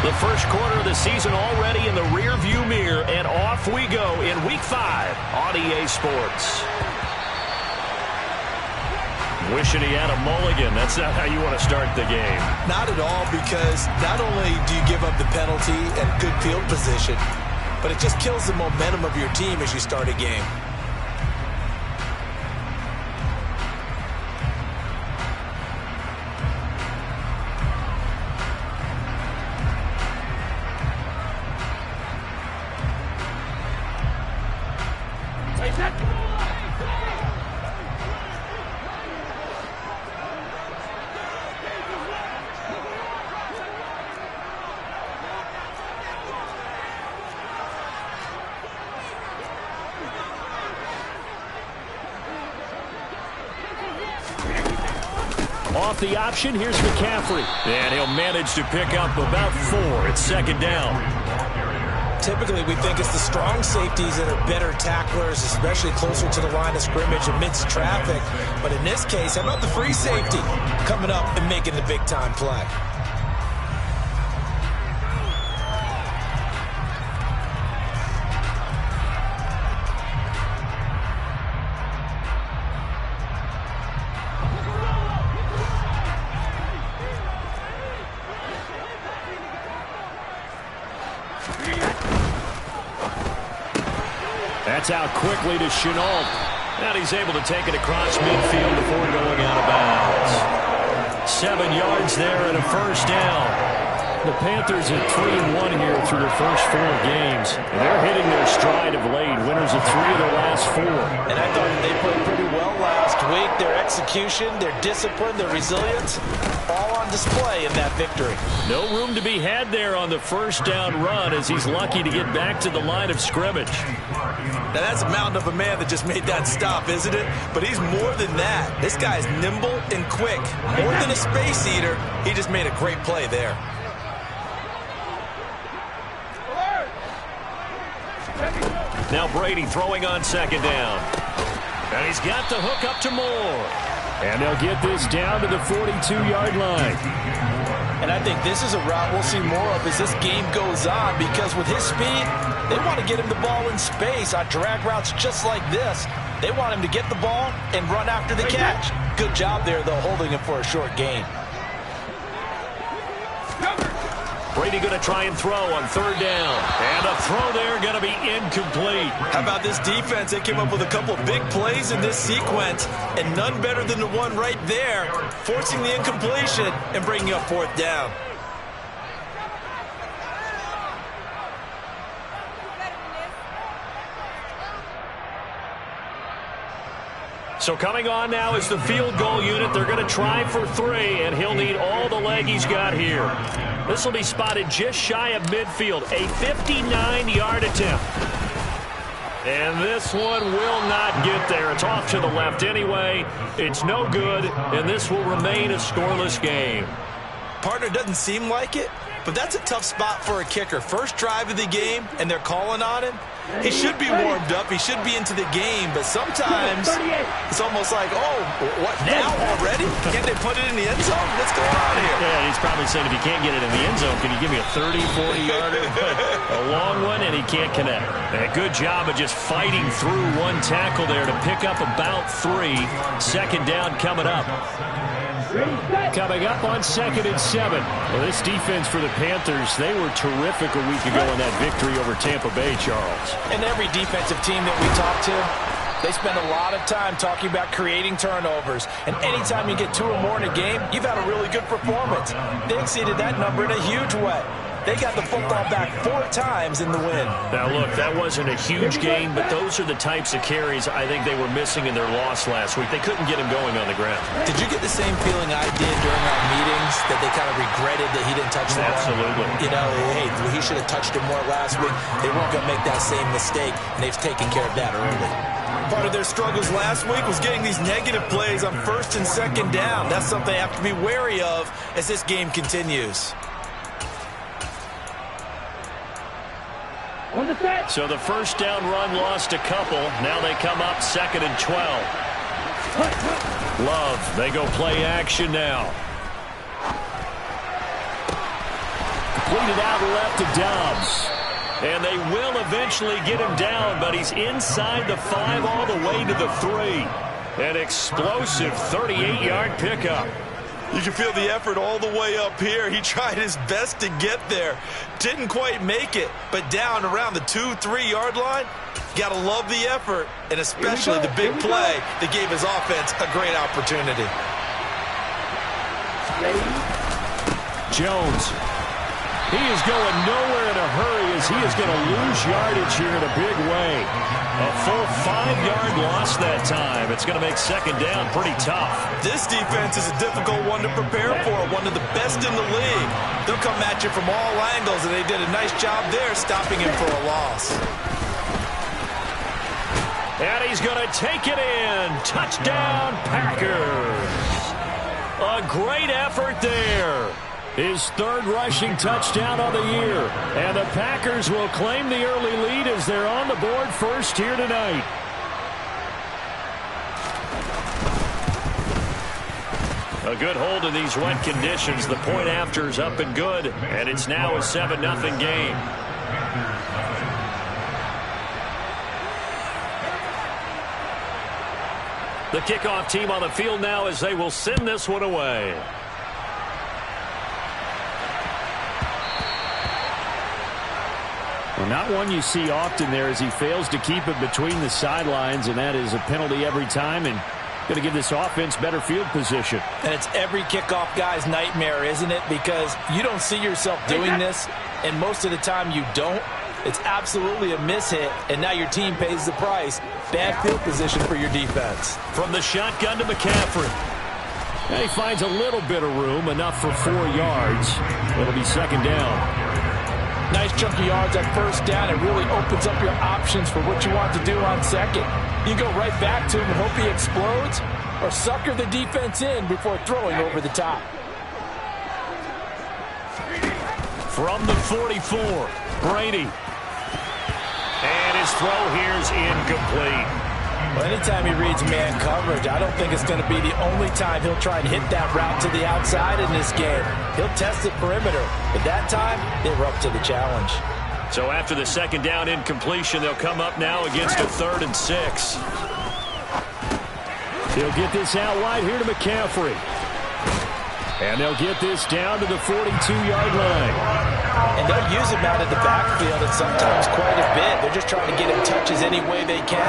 The first quarter of the season already in the rearview mirror, and off we go in Week 5 on EA Sports. Wishing he had a mulligan. That's not how you want to start the game. Not at all, because not only do you give up the penalty and good field position, but it just kills the momentum of your team as you start a game. Off the option, here's McCaffrey. And he'll manage to pick up about 4. It's second down. Typically, we think it's the strong safeties that are better tacklers, especially closer to the line of scrimmage amidst traffic. But in this case, how about the free safety coming up and making the big-time play? That's out quickly to Chenault. And he's able to take it across midfield before going out of bounds. 7 yards there and a first down. The Panthers are 3-1 here through their first 4 games. And they're hitting their stride of late. Winners of 3 of their last 4. And I thought they played pretty well last week. Their execution, their discipline, their resilience, all on display in that victory. No room to be had there on the first down run as he's lucky to get back to the line of scrimmage. Now that's a mountain of a man that just made that stop, isn't it? But he's more than that. This guy's nimble and quick. More than a space eater, he just made a great play there. Now Brady throwing on second down. And he's got the hook up to Moore. And they'll get this down to the 42-yard line. And I think this is a route we'll see more of as this game goes on, because with his speed, they want to get him the ball in space on drag routes just like this. They want him to get the ball and run after the catch. Good job there, though, holding him for a short gain. Brady going to try and throw on third down. And a throw there going to be incomplete. How about this defense? They came up with a couple of big plays in this sequence, and none better than the one right there, forcing the incompletion and bringing up fourth down. So coming on now is the field goal unit. They're going to try for 3, and he'll need all the leg he's got here. This will be spotted just shy of midfield, a 59-yard attempt. And this one will not get there. It's off to the left anyway. It's no good, and this will remain a scoreless game. Partner, doesn't seem like it, but that's a tough spot for a kicker. First drive of the game, and they're calling on him. He should be warmed up. He should be into the game, but sometimes it's almost like, oh, what now already? Can't they put it in the end zone? What's going on here? Yeah, he's probably saying, if you can't get it in the end zone, can you give me a 30, 40-yarder? A long one, and he can't connect. And a good job of just fighting through one tackle there to pick up about 3. Second down coming up. Coming up on 2nd and 7. Well, this defense for the Panthers, they were terrific a week ago in that victory over Tampa Bay, Charles. And every defensive team that we talk to, they spend a lot of time talking about creating turnovers. And anytime you get 2 or more in a game, you've had a really good performance. They exceeded that number in a huge way. They got the football back 4 times in the win. Now, look, that wasn't a huge game, but those are the types of carries I think they were missing in their loss last week. They couldn't get him going on the ground. Did you get the same feeling I did during our meetings, that they kind of regretted that he didn't touch the ball? Absolutely. You know, hey, he should have touched it more last week. They weren't going to make that same mistake, and they've taken care of that early. Part of their struggles last week was getting these negative plays on 1st and 2nd down. That's something they have to be wary of as this game continues. So the first down run lost a couple. Now they come up 2nd and 12. Love, they go play action now. completed out left to Dobbs. And they will eventually get him down, but he's inside the 5 all the way to the 3. An explosive 38-yard pickup. You can feel the effort all the way up here. He tried his best to get there. Didn't quite make it, but down around the 2-3 yard line, got to love the effort, and especially the big play that gave his offense a great opportunity. Jones. He is going nowhere in a hurry as he is going to lose yardage here in a big way. A full 5-yard loss that time. It's going to make second down pretty tough. This defense is a difficult one to prepare for, one of the best in the league. They'll come at you from all angles, and they did a nice job there stopping him for a loss. And he's going to take it in. Touchdown, Packers. A great effort there. His 3rd rushing touchdown of the year. And the Packers will claim the early lead as they're on the board first here tonight. A good hold in these wet conditions. The point after's up and good. And it's now a 7-0 game. The kickoff team on the field now as they will send this one away. Well, not one you see often there as he fails to keep it between the sidelines, and that is a penalty every time and going to give this offense better field position. And it's every kickoff guy's nightmare, isn't it? Because you don't see yourself doing this, and most of the time you don't. It's absolutely a mishit, and now your team pays the price. Bad field position for your defense. From the shotgun to McCaffrey. And he finds a little bit of room, enough for 4 yards. It'll be second down. Nice chunky yards on first down. It really opens up your options for what you want to do on second. You can go right back to him and hope he explodes, or sucker the defense in before throwing over the top. From the 44, Brady. And his throw here's incomplete. Well, anytime he reads man coverage, I don't think it's going to be the only time he'll try and hit that route to the outside in this game. He'll test the perimeter, but that time, they were up to the challenge. So after the second down incompletion, they'll come up now against a 3rd and 6. He'll get this out wide here to McCaffrey. And they'll get this down to the 42-yard line. And they'll use him out in the backfield, and sometimes quite a bit. They're just trying to get him touches any way they can.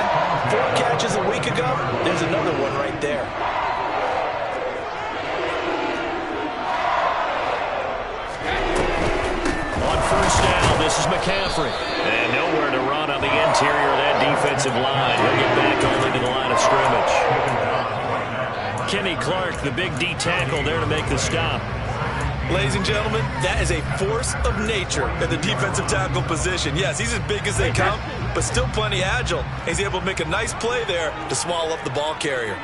4 catches a week ago, there's another one right there. On first down, this is McCaffrey. And nowhere to run on the interior of that defensive line. He'll get back only to the line of scrimmage. Kenny Clark, the big D tackle, there to make the stop. Ladies and gentlemen, that is a force of nature in the defensive tackle position. Yes, he's as big as they come, but still plenty agile. He's able to make a nice play there to swallow up the ball carrier.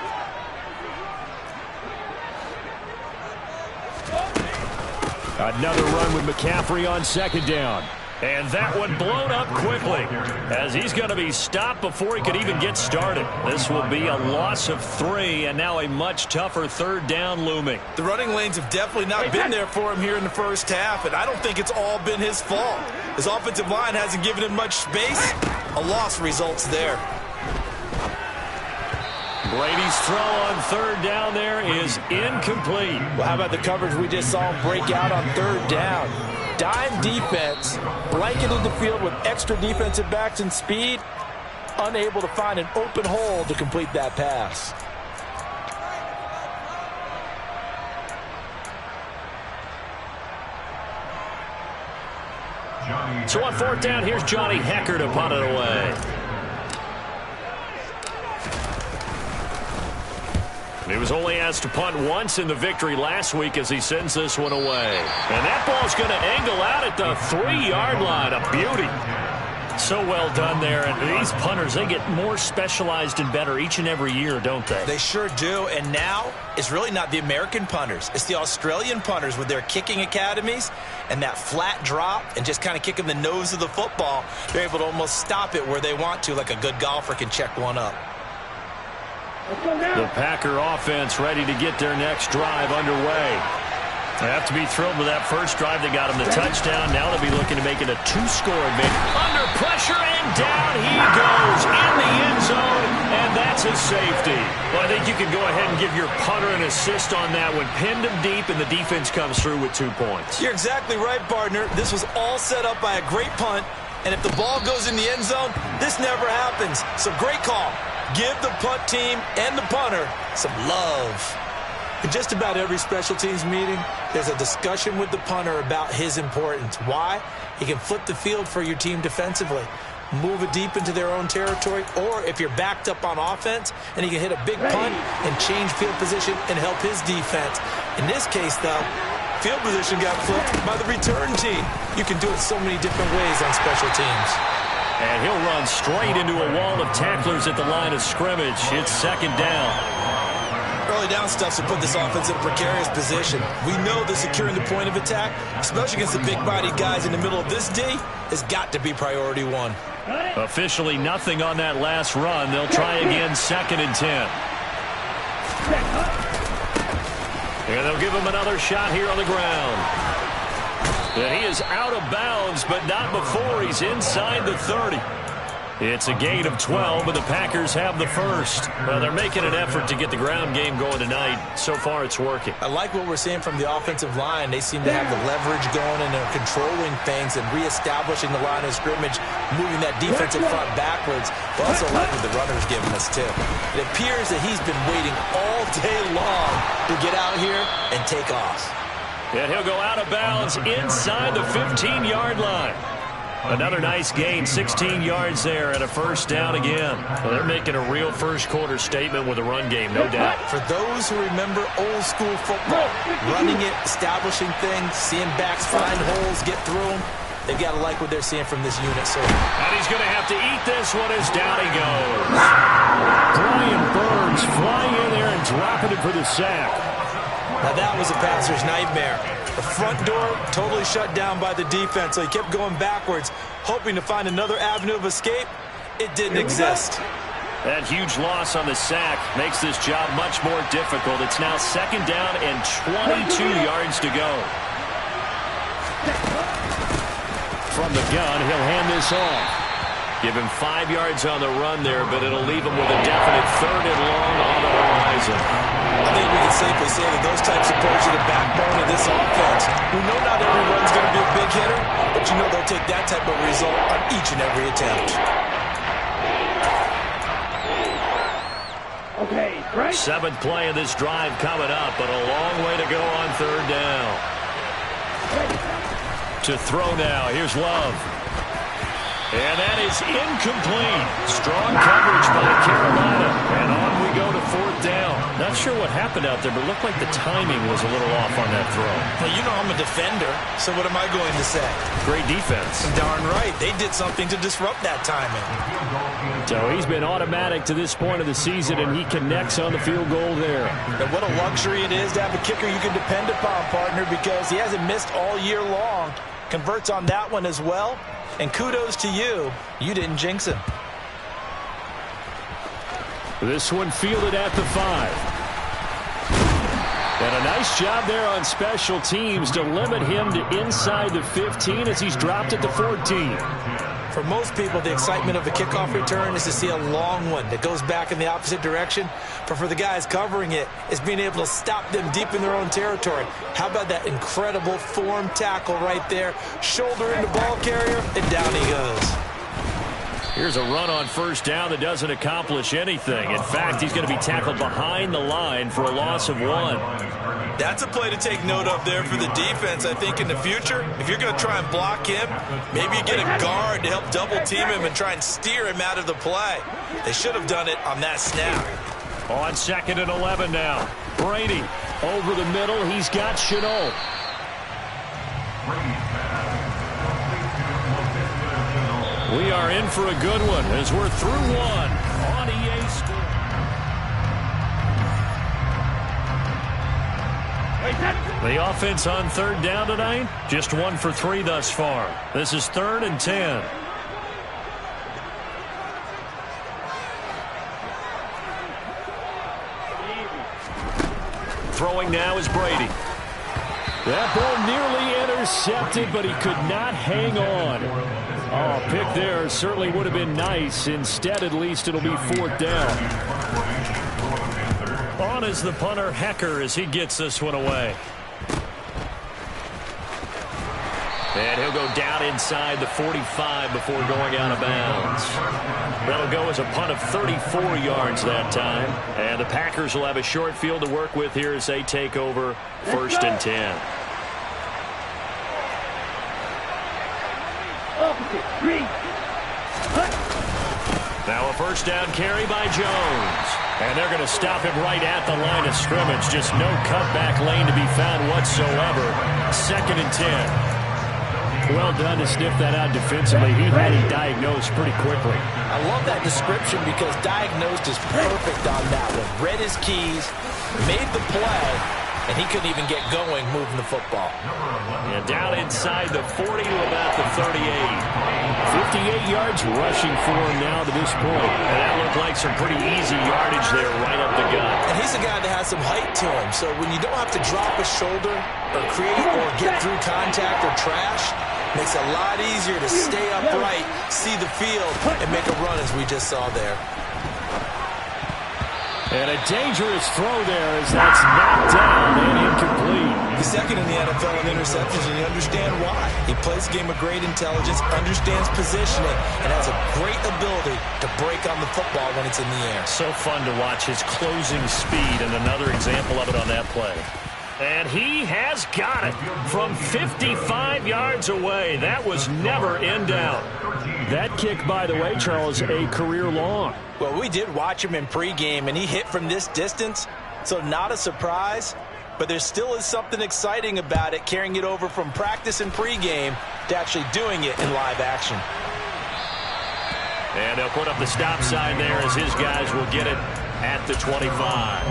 Another run with McCaffrey on second down. And that one blown up quickly as he's going to be stopped before he could even get started. This will be a loss of 3 and now a much tougher 3rd down looming. The running lanes have definitely not been there for him here in the first half, and I don't think it's all been his fault. His offensive line hasn't given him much space. A loss results there. Brady's throw on 3rd down there is incomplete. Well, how about the coverage we just saw him break out on 3rd down? Dime defense, blanketed the field with extra defensive backs and speed, unable to find an open hole to complete that pass. So on 4th down, here's Johnny Hecker to punt it away. He was only asked to punt once in the victory last week as he sends this one away. And that ball's going to angle out at the 3-yard line. A beauty. So well done there. And these punters, they get more specialized and better each and every year, don't they? They sure do. And now it's really not the American punters. It's the Australian punters with their kicking academies and that flat drop and just kind of kicking the nose of the football. They're able to almost stop it where they want to, like a good golfer can check one up. The Packer offense ready to get their next drive underway. They have to be thrilled with that first drive. They got him the touchdown. Now they'll be looking to make it a 2-score advantage. Under pressure, and down he goes in the end zone, and that's a safety. Well, I think you can go ahead and give your punter an assist on that one. Pinned him deep, and the defense comes through with 2 points. You're exactly right, partner. This was all set up by a great punt, and if the ball goes in the end zone, this never happens. So great call. Give the punt team and the punter some love. In just about every special teams meeting, there's a discussion with the punter about his importance. Why? He can flip the field for your team defensively, move it deep into their own territory, or if you're backed up on offense, and he can hit a big punt and change field position and help his defense. In this case, though, field position got flipped by the return team. You can do it so many different ways on special teams. And he'll run straight into a wall of tacklers at the line of scrimmage. It's second down. Early down stuff to put this offense in a precarious position. We know that securing the point of attack, especially against the big-bodied guys in the middle of this D, has got to be priority 1. Officially nothing on that last run. They'll try again, 2nd and 10. And they'll give him another shot here on the ground. And he is out of bounds, but not before he's inside the 30. It's a gain of 12, but the Packers have the first. Well, they're making an effort to get the ground game going tonight. So far, it's working. I like what we're seeing from the offensive line. They seem to have the leverage going, and they're controlling things and reestablishing the line of scrimmage, moving that defensive front backwards. But also like what the runner's giving us, too. It appears that he's been waiting all day long to get out here and take off. And he'll go out of bounds inside the 15-yard line. Another nice gain, 16 yards there, and a first down again. Well, they're making a real first-quarter statement with a run game, no doubt. For those who remember old-school football, running it, establishing things, seeing backs find holes, get through them, they've got to like what they're seeing from this unit. So, and he's going to have to eat this one as down he goes. Brian Burns flying in there and dropping it for the sack. Now that was a passer's nightmare. The front door totally shut down by the defense, so he kept going backwards, hoping to find another avenue of escape. It didn't exist. That huge loss on the sack makes this job much more difficult. It's now 2nd down and 22 yards to go. From the gun, he'll hand this off. Give him 5 yards on the run there, but it'll leave him with a definite 3rd and long on the horizon. I think we can safely say that those types of plays are the backbone of this offense. We know not every run's going to be a big hitter, but you know they'll take that type of result on each and every attempt. Okay, right. 7th play of this drive coming up, but a long way to go on 3rd down. To throw now, here's Love. And that is incomplete. Strong coverage by Carolina. And on we go to 4th down. Not sure what happened out there, but it looked like the timing was a little off on that throw. Well, you know I'm a defender, so what am I going to say? Great defense. Darn right. They did something to disrupt that timing. So he's been automatic to this point of the season, and he connects on the field goal there. And what a luxury it is to have a kicker you can depend upon, partner, because he hasn't missed all year long. Converts on that one as well. And kudos to you. You didn't jinx him. This one fielded at the 5. And a nice job there on special teams to limit him to inside the 15 as he's dropped at the 14. For most people, the excitement of a kickoff return is to see a long one that goes back in the opposite direction. But for the guys covering it, it's being able to stop them deep in their own territory. How about that incredible form tackle right there? Shoulder into ball carrier, and down he goes. Here's a run on 1st down that doesn't accomplish anything. In fact, he's going to be tackled behind the line for a loss of 1. That's a play to take note of there for the defense. I think in the future, if you're going to try and block him, maybe you get a guard to help double team him and try and steer him out of the play. They should have done it on that snap. On 2nd and 11 now. Brady over the middle. He's got Chenault. We are in for a good one as we're through one on EA Sports. The offense on 3rd down tonight, just 1 for 3 thus far. This is 3rd and 10. Throwing now is Brady. That ball nearly intercepted, but he could not hang on. Oh, pick there certainly would have been nice. Instead, at least it'll be 4th down. On is the punter, Hecker, as he gets this one away. And he'll go down inside the 45 before going out of bounds. That'll go as a punt of 34 yards that time. And the Packers will have a short field to work with here as they take over 1st and 10. Now a 1st down carry by Jones. And they're going to stop him right at the line of scrimmage. Just no cutback lane to be found whatsoever. 2nd and 10. Well done to sniff that out defensively. He had it diagnosed pretty quickly. I love that description because diagnosed is perfect on that one. Read his keys, made the play, and he couldn't even get going moving the football. And down inside the 40 to about the 38. 58 yards rushing for him now to this point. And that looked like some pretty easy yardage there right up the gut. And he's a guy that has some height to him. So when you don't have to drop a shoulder or create or get through contact or trash, makes it a lot easier to stay upright, see the field, and make a run as we just saw there. And a dangerous throw there as that's knocked down and incomplete. He's 2nd in the NFL in interceptions, and you understand why. He plays a game of great intelligence, understands positioning, and has a great ability to break on the football when it's in the air. So fun to watch his closing speed, and another example of it on that play. And he has got it from 55 yards away. That was never in doubt. That kick, by the way, Charles, a career long. Well, we did watch him in pregame, and he hit from this distance, so not a surprise. But there still is something exciting about it, carrying it over from practice and pregame to actually doing it in live action. And they'll put up the stop sign there as his guys will get it at the 25.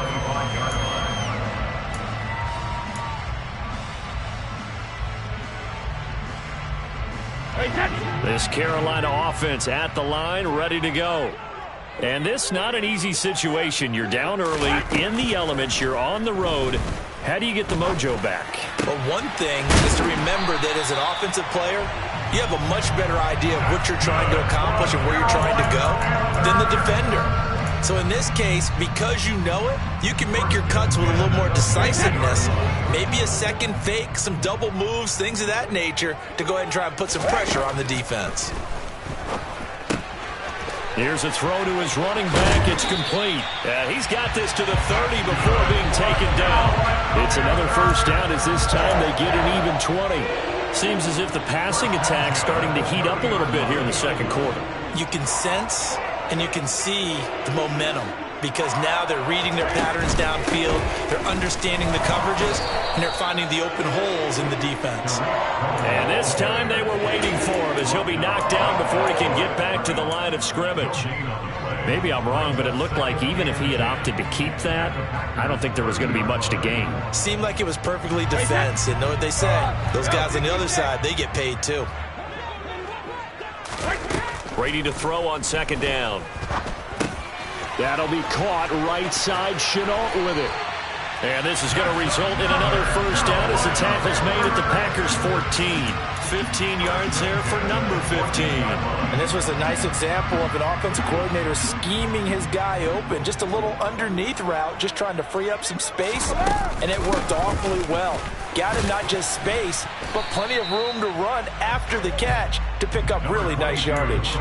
This Carolina offense at the line, ready to go. And this not an easy situation. You're down early, in the elements, you're on the road. How do you get the mojo back? Well, one thing is to remember that as an offensive player, you have a much better idea of what you're trying to accomplish and where you're trying to go than the defender. So in this case, because you know it, you can make your cuts with a little more decisiveness. Maybe a second fake, some double moves, things of that nature to go ahead and try and put some pressure on the defense. Here's a throw to his running back. It's complete. He's got this to the 30 before being taken down. It's another 1st down as this time they get an even 20. Seems as if the passing attack's starting to heat up a little bit here in the 2nd quarter. You can sense and you can see the momentum because now they're reading their patterns downfield, they're understanding the coverages, and they're finding the open holes in the defense. And this time they were waiting for him as he'll be knocked down before he can get back to the line of scrimmage. Maybe I'm wrong, but it looked like even if he had opted to keep that, I don't think there was going to be much to gain. Seemed like it was perfectly defense, and know what they say. Those guys on the other side, they get paid too. Brady to throw on 2nd down. That'll be caught right side. Chenault with it. And this is going to result in another 1st down as the tackle's made at the Packers 14. 15 yards there for number 15. And this was a nice example of an offensive coordinator scheming his guy open. Just a little underneath route, just trying to free up some space, and it worked awfully well. Got him not just space, but plenty of room to run after the catch to pick up really nice yardage.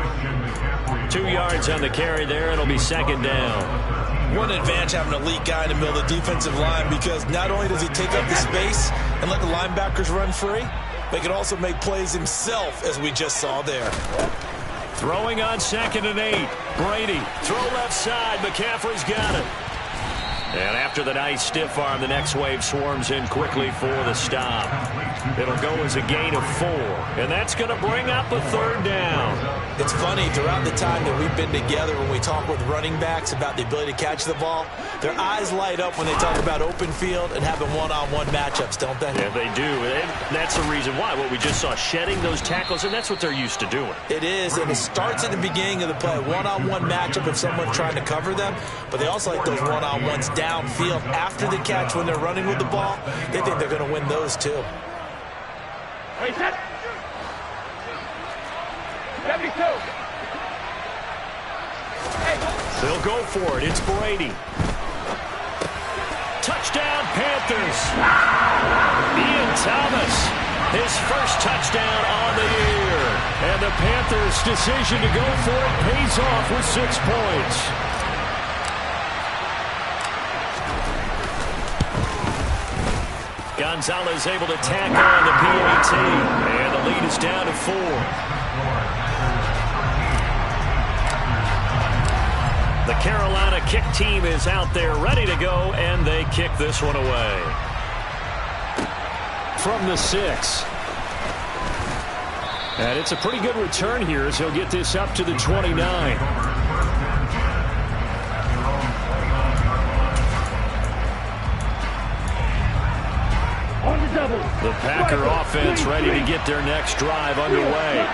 2 yards on the carry there. It'll be 2nd down. One advantage having an elite guy in the middle of the defensive line because not only does he take up the space and let the linebackers run free, but he can also make plays himself, as we just saw there. Throwing on 2nd and 8. Brady, throw left side. McCaffrey's got it. And after the nice stiff arm, the next wave swarms in quickly for the stop. It'll go as a gain of 4. And that's going to bring up a 3rd down. It's funny, throughout the time that we've been together, when we talk with running backs about the ability to catch the ball, their eyes light up when they talk about open field and having one-on-one matchups, don't they? Yeah, they do. And that's the reason why. What we just saw, shedding those tackles, and that's what they're used to doing. It is, and it starts at the beginning of the play. One-on-one matchup if someone's trying to cover them, but they also like those one-on-ones downfield after the catch when they're running with the ball, they think they're going to win those too. Wait, set. 72. They'll go for it. It's Brady. Touchdown, Panthers. Ian Thomas, his first touchdown on the year. And the Panthers' decision to go for it pays off with 6 points. Gonzalez able to tack on the PAT. And the lead is down to 4. The Carolina kick team is out there ready to go, and they kick this one away. From the 6. And it's a pretty good return here as he'll get this up to the 29. The Packer offense ready to get their next drive underway.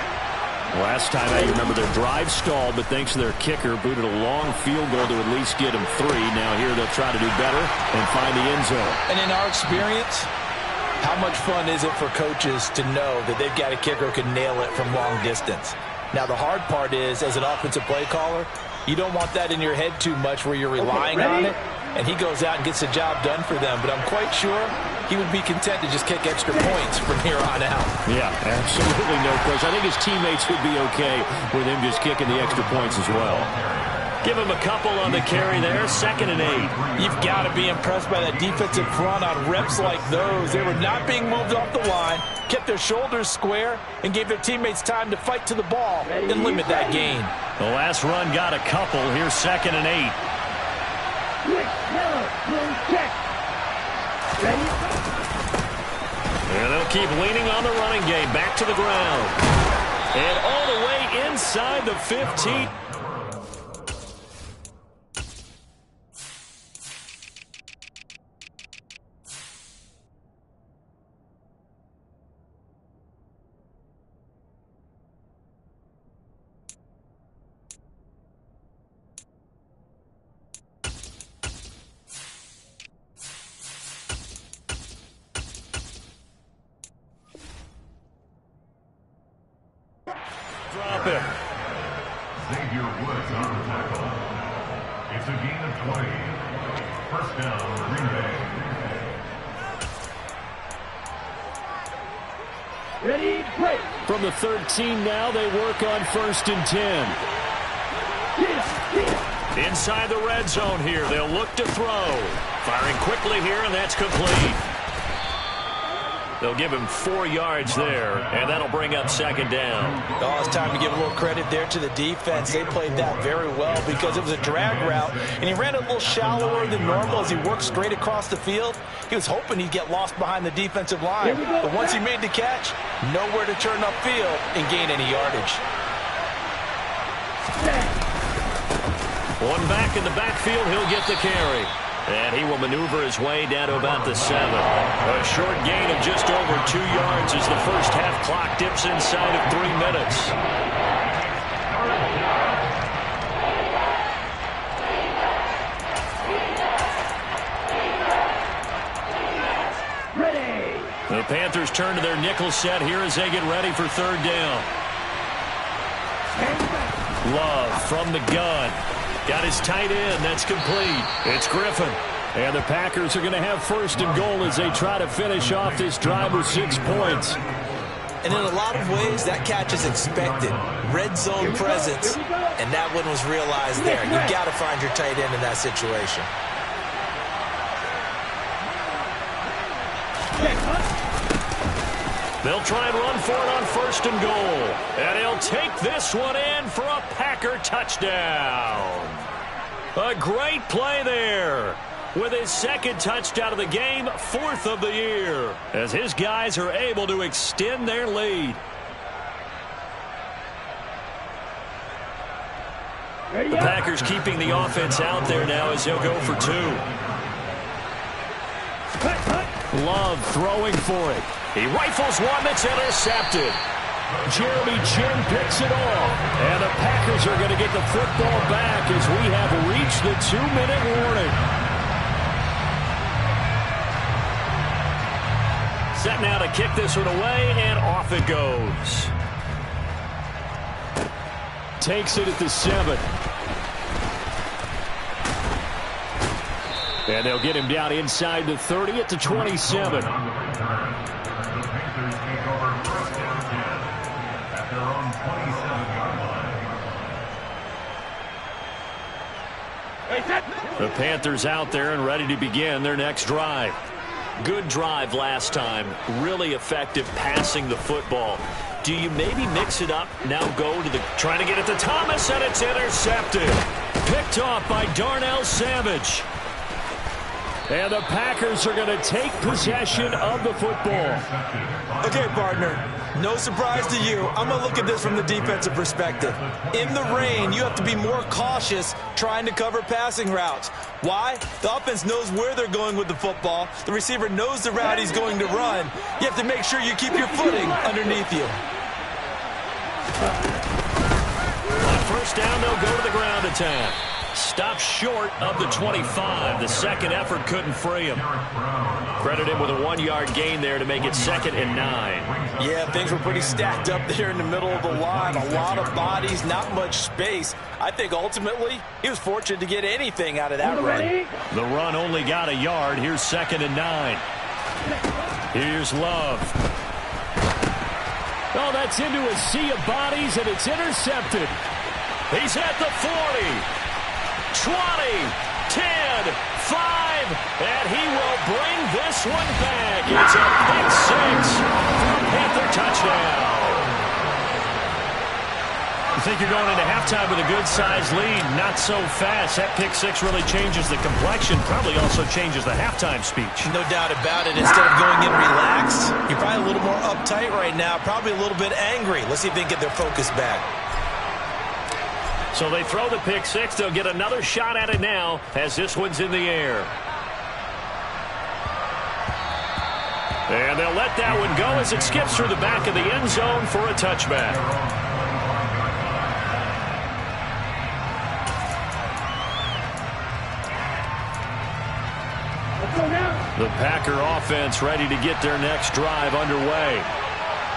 Last time I remember their drive stalled, but thanks to their kicker, booted a long field goal to at least get them 3. Now here they'll try to do better and find the end zone. And in our experience, how much fun is it for coaches to know that they've got a kicker who can nail it from long distance? Now the hard part is, as an offensive play caller, you don't want that in your head too much where you're relying on it, and he goes out and gets the job done for them. But I'm quite sure he would be content to just kick extra points from here on out. Yeah, absolutely no question. I think his teammates would be okay with him just kicking the extra points as well. Give him a couple on the carry there. 2nd and 8. You've got to be impressed by that defensive front on reps like those. They were not being moved off the line, kept their shoulders square, and gave their teammates time to fight to the ball and limit that gain. The last run got a couple. Here's 2nd and 8. And they'll keep leaning on the running game. Back to the ground. And all the way inside the 15. Drop it. Xavier Woods on the tackle. It's a gain of 20. First down, Green Bay. Ready, play. From the 13 now, they work on 1st and 10. Inside the red zone here, they'll look to throw. Firing quickly here, and that's complete. They'll give him 4 yards there, and that'll bring up 2nd down. Oh, it's time to give a little credit there to the defense. They played that very well because it was a drag route, and he ran a little shallower than normal as he worked straight across the field. He was hoping he'd get lost behind the defensive line, but once he made the catch, nowhere to turn upfield and gain any yardage. One back in the backfield, he'll get the carry. And he will maneuver his way down to about the 7. A short gain of just over 2 yards as the first half clock dips inside of 3 minutes. Ready. The Panthers turn to their nickel set here as they get ready for 3rd down. Love from the gun. Got his tight end. That's complete. It's Griffin. And the Packers are going to have 1st and goal as they try to finish off this drive with 6 points. And in a lot of ways, that catch is expected. Red zone presence, and that one was realized there. You've got to find your tight end in that situation. They'll try and run for it on 1st and goal. And he'll take this one in for a Packer touchdown. A great play there. With his 2nd touchdown of the game, 4th of the year, as his guys are able to extend their lead. The Packers keeping the offense out there now as he'll go for 2. Love throwing for it. He rifles one that's intercepted. Jeremy Chin picks it off. And the Packers are going to get the football back as we have reached the 2-minute warning. set now to kick this one away, and off it goes. Takes it at the 7. And they'll get him down inside the 30 at the 27. The Panthers out there and ready to begin their next drive. Good drive last time. Really effective passing the football. Do you maybe mix it up? Now go to the... Trying to get it to Thomas, and it's intercepted. Picked off by Darnell Savage. And the Packers are going to take possession of the football. Okay, partner, no surprise to you. I'm going to look at this from the defensive perspective. In the rain, you have to be more cautious trying to cover passing routes. Why? The offense knows where they're going with the football. The receiver knows the route he's going to run. You have to make sure you keep your footing underneath you. On first down, they'll go to the ground attack. Stopped short of the 25. The second effort couldn't free him. Credit him with a 1-yard gain there to make it 2nd and 9. Yeah, things were pretty stacked up there in the middle of the line. A lot of bodies, not much space. I think ultimately he was fortunate to get anything out of that run. The run only got a yard. Here's 2nd and 9. Here's Love. Oh, that's into a sea of bodies, and it's intercepted. He's at the 40. 20, 10, 5, and he will bring this one back. It's a pick 6 for a Panther touchdown. You think you're going into halftime with a good-sized lead? Not so fast. That pick 6 really changes the complexion, probably also changes the halftime speech. No doubt about it. Instead of going in relaxed, you're probably a little more uptight right now, probably a little bit angry. Let's see if they can get their focus back. So they throw the pick 6. They'll get another shot at it now as this one's in the air. And they'll let that one go as it skips through the back of the end zone for a touchback. The Packer offense ready to get their next drive underway.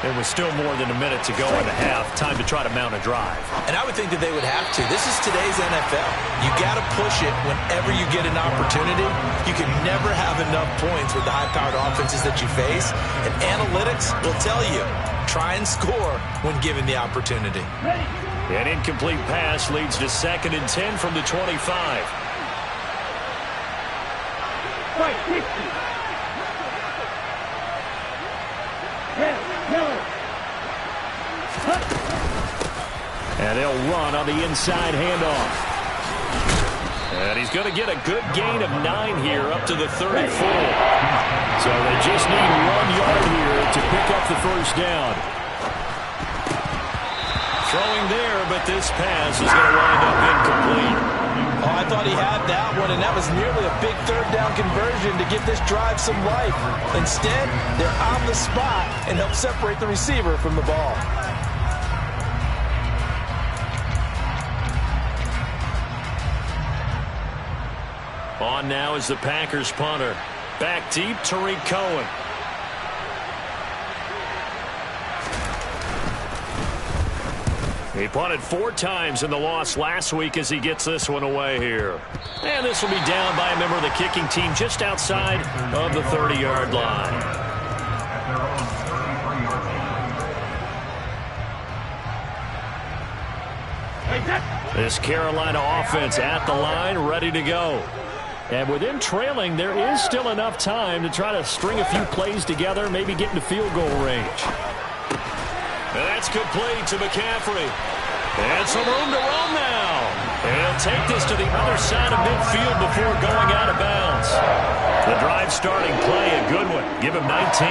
There was still more than a minute to go in the half. Time to try to mount a drive. And I would think that they would have to. This is today's NFL. You got to push it whenever you get an opportunity. You can never have enough points with the high-powered offenses that you face. And analytics will tell you, try and score when given the opportunity. An incomplete pass leads to 2nd and 10 from the 25. Right, 60. And they'll run on the inside handoff. And he's going to get a good gain of 9 here up to the 34. So they just need 1 yard here to pick up the first down. Throwing there, but this pass is going to wind up incomplete. Oh, I thought he had that one, and that was nearly a big third down conversion to give this drive some life. Instead, they're on the spot and help separate the receiver from the ball. On now is the Packers punter. Back deep, Tariq Cohen. He punted 4 times in the loss last week as he gets this one away here. And this will be down by a member of the kicking team just outside of the 30-yard line. This Carolina offense at the line, ready to go. And with them trailing, there is still enough time to try to string a few plays together, maybe get into field goal range. And that's complete to McCaffrey. And some room to roam now. And he'll take this to the other side of midfield before going out of bounds. The drive starting play, a good one. Give him 19.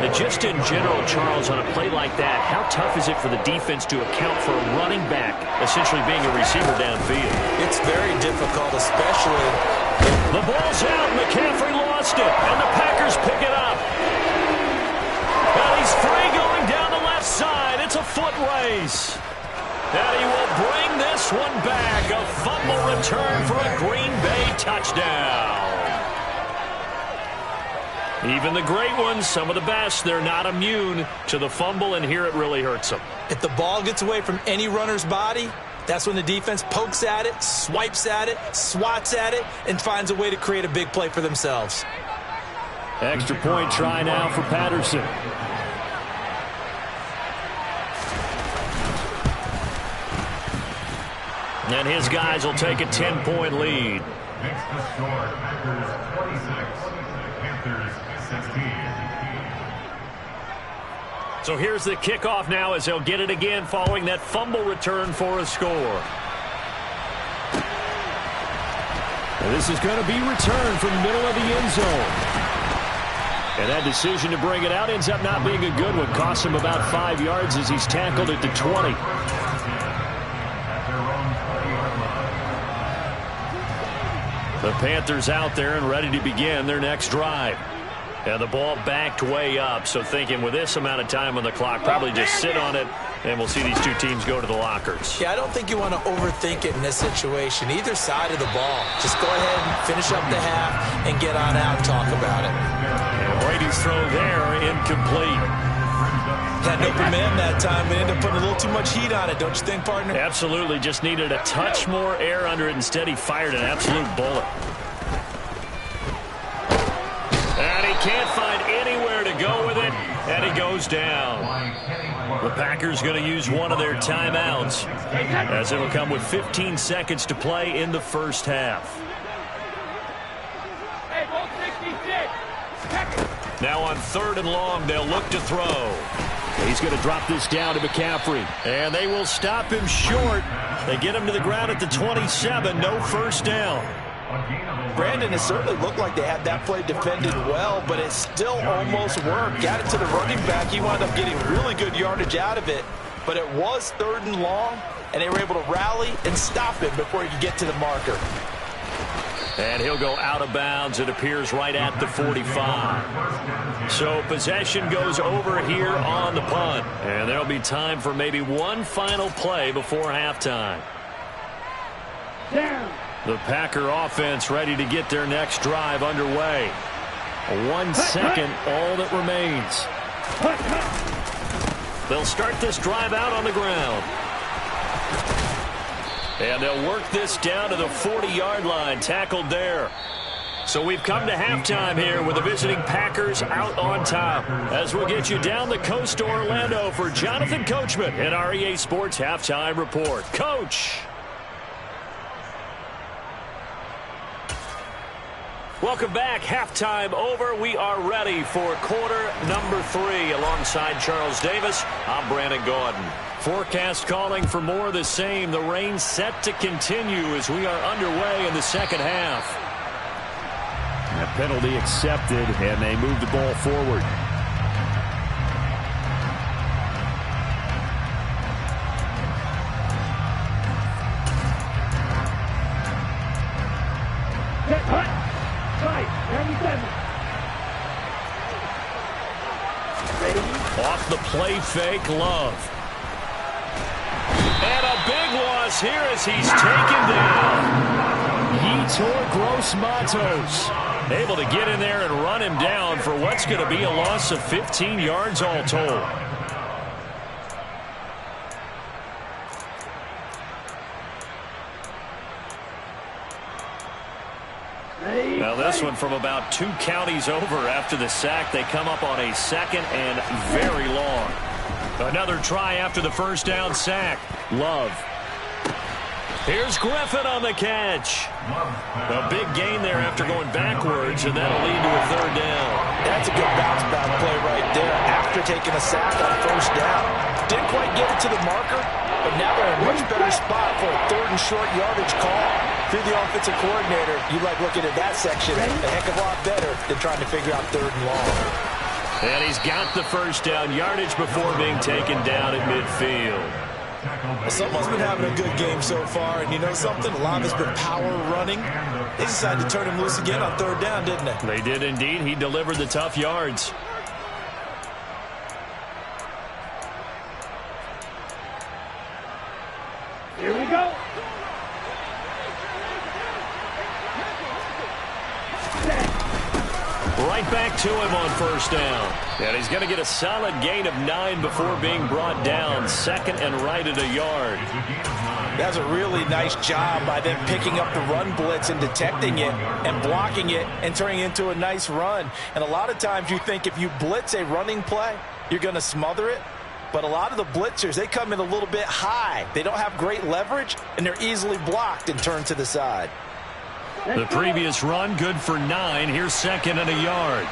And just in general, Charles, on a play like that, how tough is it for the defense to account for a running back essentially being a receiver downfield? It's very difficult, especially... The ball's out. McCaffrey lost it. And the Packers pick it up. And he's free going down the left side. It's a foot race. And he will bring this one back. A fumble return for a Green Bay touchdown. Even the great ones, some of the best, they're not immune to the fumble, and here it really hurts them. If the ball gets away from any runner's body, that's when the defense pokes at it, swipes at it, swats at it, and finds a way to create a big play for themselves. Extra point try now for Patterson. And his guys will take a 10-point lead. Next to score, Packers 26, Panthers 16. So here's the kickoff now as they'll get it again following that fumble return for a score. And this is going to be returned from the middle of the end zone. And that decision to bring it out ends up not being a good one. Costs him about 5 yards as he's tackled at the 20. The Panthers out there and ready to begin their next drive. And the ball backed way up, so thinking with this amount of time on the clock, probably just sit on it, and we'll see these two teams go to the lockers. Yeah, I don't think you want to overthink it in this situation. Either side of the ball. Just go ahead and finish up the half and get on out and talk about it. And Brady's throw there, incomplete. Had an open man that time, but ended up putting a little too much heat on it, don't you think, partner? Absolutely, just needed a touch more air under it. Instead, he fired an absolute bullet. And he can't find anywhere to go with it, and he goes down. The Packers going to use one of their timeouts, as it'll come with 15 seconds to play in the first half. Now on 3rd and long, they'll look to throw. He's going to drop this down to McCaffrey. And they will stop him short. They get him to the ground at the 27. No first down. Brandon, it certainly looked like they had that play defended well, but it still almost worked. Got it to the running back. He wound up getting really good yardage out of it. But it was 3rd and long, and they were able to rally and stop him before he could get to the marker. And he'll go out of bounds, it appears, right at the 45. So possession goes over here on the punt. And there'll be time for maybe one final play before halftime. The Packer offense ready to get their next drive underway. 1 second, all that remains. They'll start this drive out on the ground. And they'll work this down to the 40-yard line, tackled there. So we've come to halftime here with the visiting Packers out on top. As we'll get you down the coast to Orlando for Jonathan Coachman in our EA Sports Halftime Report. Coach. Welcome back. Halftime over. We are ready for quarter number 3. Alongside Charles Davis, I'm Brandon Gaudin. Forecast calling for more of the same. The rain set to continue as we are underway in the second half. A penalty accepted, and they move the ball forward. Off the play fake, Love. And a big loss here as he's taken down. Yetur Gross-Matos able to get in there and run him down for what's going to be a loss of 15 yards all told. Now this one from about 2 counties over after the sack. They come up on a 2nd and very long. Another try after the first down sack. Love. Here's Griffin on the catch. A big gain there after going backwards, and that'll lead to a 3rd down. That's a good bounce back play right there after taking a sack on first down. Didn't quite get it to the marker, but now they're in a much better spot for a 3rd and short yardage call. If you're the offensive coordinator, you like looking at that section a heck of a lot better than trying to figure out 3rd and long. And he's got the first down yardage before being taken down at midfield. Someone's been having a good game so far, and you know something? A lot of it's been power running. They decided to turn him loose again on 3rd down, didn't they? They did indeed. He delivered the tough yards. Here we go. Right right back to him on first down. And he's going to get a solid gain of 9 before being brought down. Second and right at a yard. That's a really nice job by them picking up the run blitz and detecting it and blocking it and turning it into a nice run. And a lot of times you think if you blitz a running play, you're going to smother it. But a lot of the blitzers, they come in a little bit high. They don't have great leverage, and they're easily blocked and turned to the side. The previous run, good for 9. Here's second and a yard.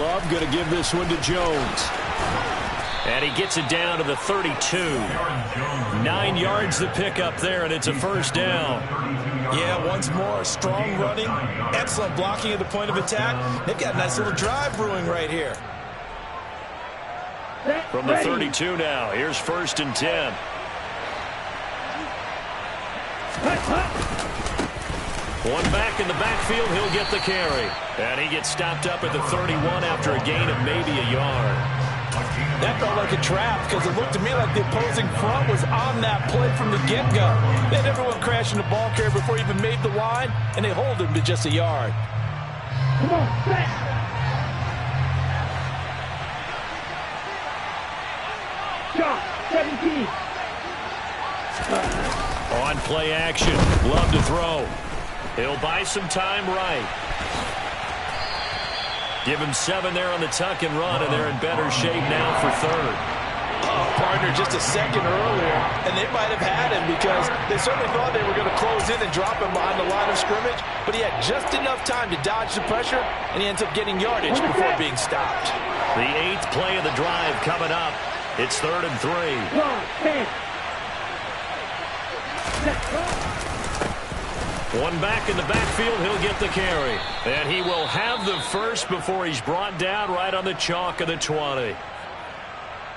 Love going to give this one to Jones. And he gets it down to the 32. 9 yards to pick up there, and it's a first down. Yeah, once more, strong running, excellent blocking at the point of attack. They've got a nice little drive brewing right here. From the 32 now, here's first and 10. One back in the backfield, he'll get the carry. And he gets stopped up at the 31 after a gain of maybe a yard. That felt like a trap because it looked to me like the opposing front was on that play from the get-go. They had everyone crashing the ball carrier before he even made the line, and they hold him to just a yard. Come on, set. Shot, 17. On play action, Love to throw. He'll buy some time right. Give him 7 there on the tuck and run, and they're in better shape now for third. Partner just a second earlier, and they might have had him because they certainly thought they were going to close in and drop him behind the line of scrimmage, but he had just enough time to dodge the pressure, and he ends up getting yardage before being stopped. The 8th play of the drive coming up. It's 3rd and 3. One back in the backfield, he'll get the carry. And he will have the first before he's brought down right on the chalk of the 20.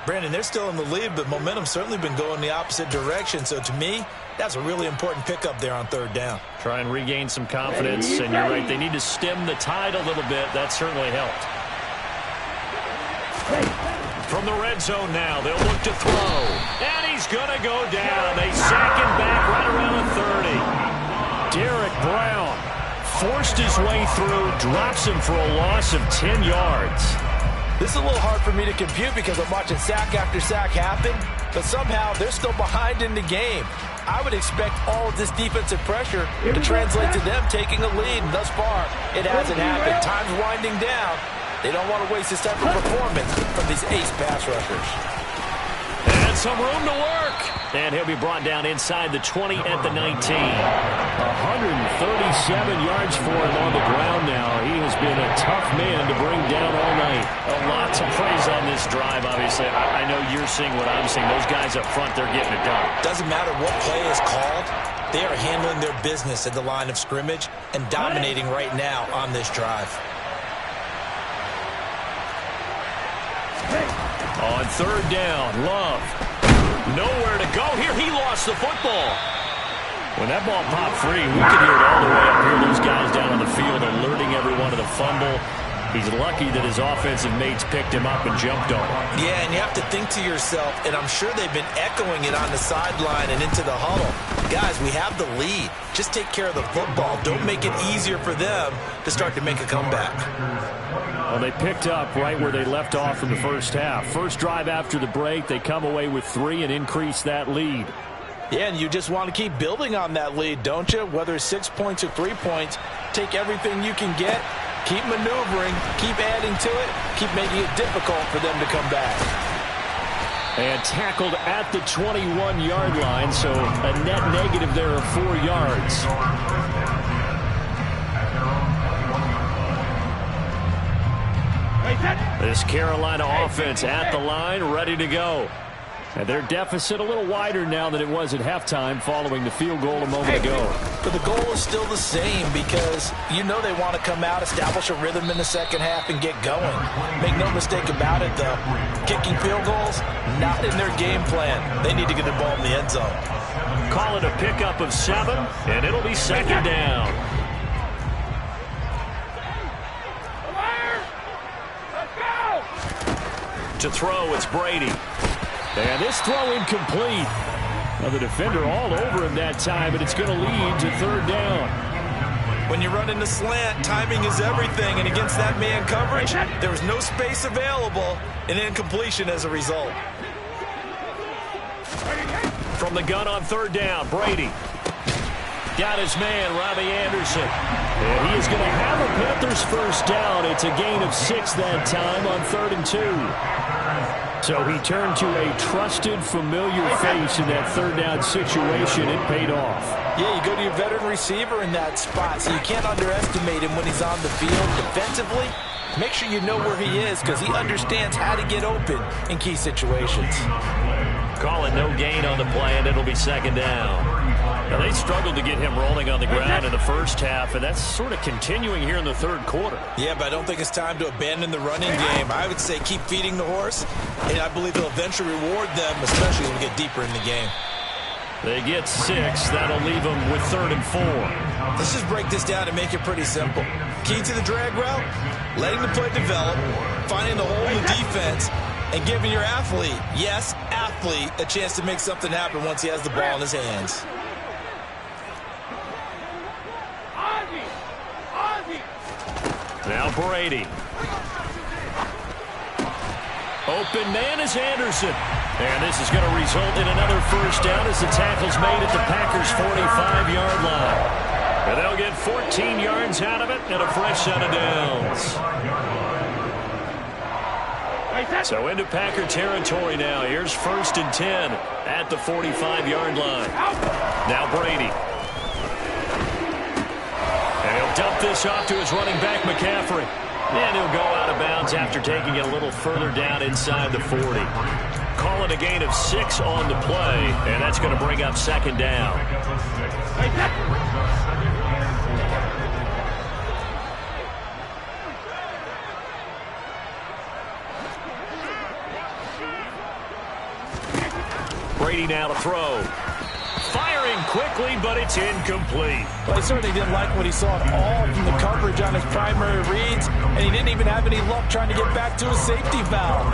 Brandon, they're still in the lead, but momentum's certainly been going the opposite direction. So to me, that's a really important pickup there on 3rd down. Try and regain some confidence, and you're right, they need to stem the tide a little bit. That certainly helped. From the red zone now, they'll look to throw. And he's going to go down. They sack him back right around the 30. Derek Brown forced his way through, drops him for a loss of 10 yards. This is a little hard for me to compute because I'm watching sack after sack happen, but somehow they're still behind in the game. I would expect all of this defensive pressure to translate to them taking a lead, and thus far, it hasn't happened. Time's winding down. They don't want to waste this type of performance from these ace pass rushers. And some room to work. And he'll be brought down inside the 20 at the 19. 137 yards for him on the ground now. He has been a tough man to bring down all night. Lots of praise on this drive, obviously. I know you're seeing what I'm seeing. Those guys up front, they're getting it done. Doesn't matter what play is called. They are handling their business at the line of scrimmage and dominating right now on this drive. On 3rd down, Love. Nowhere to go here. He lost the football. When that ball popped free, we could hear it all the way up here. Those guys down on the field alerting everyone to the fumble. He's lucky that his offensive mates picked him up and jumped on him. Yeah, and you have to think to yourself, and I'm sure they've been echoing it on the sideline and into the huddle. Guys, we have the lead. Just take care of the football. Don't make it easier for them to start to make a comeback. Well, they picked up right where they left off in the first half. First drive after the break, they come away with 3 and increase that lead. Yeah, and you just want to keep building on that lead, don't you? Whether it's 6 points or 3 points, take everything you can get, keep maneuvering, keep adding to it, keep making it difficult for them to come back. And tackled at the 21-yard line, so a net negative there of 4 yards. This Carolina offense at the line, ready to go. And their deficit a little wider now than it was at halftime following the field goal a moment ago. But the goal is still the same because you know they want to come out, establish a rhythm in the second half, and get going. Make no mistake about it, though. Kicking field goals, not in their game plan. They need to get the ball in the end zone. Call it a pickup of 7, and it'll be 2nd down. To throw, it's Brady. And this throw incomplete. Now the defender all over him that time, and it's going to lead to 3rd down. When you run in the slant, timing is everything, and against that man coverage, there was no space available, and incompletion as a result. From the gun on third down, Brady. Got his man, Robbie Anderson. And he is going to have a Panthers first down. It's a gain of 6 that time on 3rd and 2. So he turned to a trusted, familiar face in that third down situation. It paid off. Yeah, you go to your veteran receiver in that spot, so you can't underestimate him when he's on the field defensively. Make sure you know where he is because he understands how to get open in key situations. Calling no gain on the play, and it'll be 2nd down. Now, they struggled to get him rolling on the ground in the first half, and that's sort of continuing here in the 3rd quarter. Yeah, but I don't think it's time to abandon the running game. I would say keep feeding the horse, and I believe he'll eventually reward them, especially when we get deeper in the game. They get 6. That'll leave them with 3rd and 4. Let's just break this down and make it pretty simple. Key to the drag route, letting the play develop, finding the hole in the defense, and giving your athlete, yes, athlete, a chance to make something happen once he has the ball in his hands. Now Brady. Open man is Anderson. And this is going to result in another first down as the tackle's made at the Packers' 45-yard line. And they'll get 14 yards out of it and a fresh set of downs. So into Packer territory now. Here's 1st and 10 at the 45-yard line. Now Brady. And he'll dump this off to his running back, McCaffrey. And he'll go out of bounds after taking it a little further down inside the 40. Calling a gain of 6 on the play, and that's going to bring up 2nd down. Brady now to throw. Firing quickly, but it's incomplete. Well, he certainly didn't like what he saw at all from the coverage on his primary reads, and he didn't even have any luck trying to get back to his safety valve.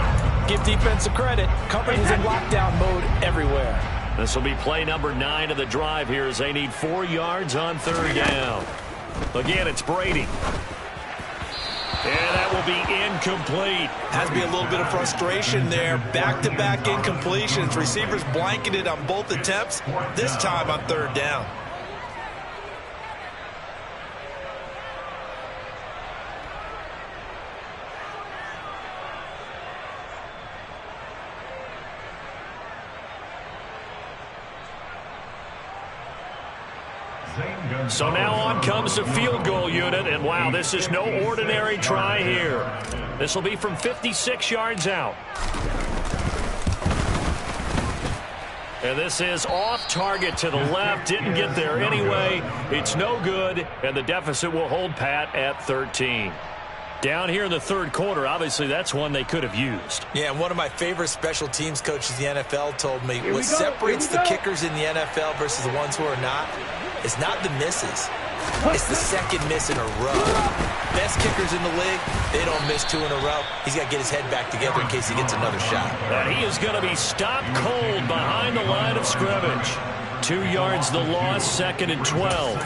Give defense a credit. Coverage was in lockdown mode everywhere. This will be play number 9 of the drive here as they need 4 yards on 3rd down. Again, it's Brady. And that will be incomplete. Has to be a little bit of frustration there. Back-to-back incompletions. Receivers blanketed on both attempts, this time on 3rd down. So now on comes the field goal unit, and wow, this is no ordinary try here. This will be from 56 yards out. And this is off target to the left. Didn't get there anyway. It's no good, and the deficit will hold pat at 13. Down here in the 3rd quarter, obviously that's one they could have used. Yeah, and one of my favorite special teams coaches in the NFL told me what separates the kickers in the NFL versus the ones who are not is not the misses. It's the second miss in a row. Best kickers in the league, they don't miss 2 in a row. He's got to get his head back together in case he gets another shot. And he is going to be stopped cold behind the line of scrimmage. 2 yards the loss, 2nd and 12.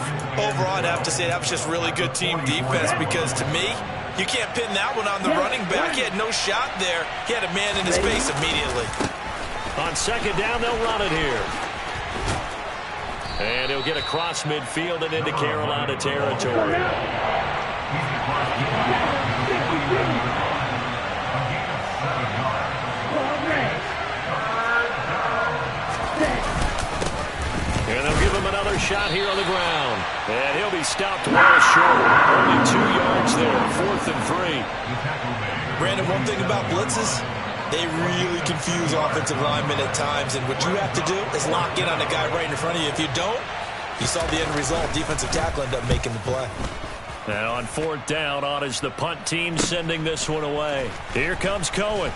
Overall, I'd have to say that was just really good team defense because to me, you can't pin that one on the running back. He had no shot there. He had a man in his face immediately. On 2nd down, they'll run it here. And he'll get across midfield and into Carolina territory. And they'll give him another shot here on the ground. And he'll be stopped well short. Only 2 yards there, 4th and 3. Brandon, one thing about blitzes, they really confuse offensive linemen at times, and what you have to do is lock in on the guy right in front of you. If you don't, you saw the end result. Defensive tackle ended up making the play. And on 4th down, on is the punt team sending this one away. Here comes Cohen.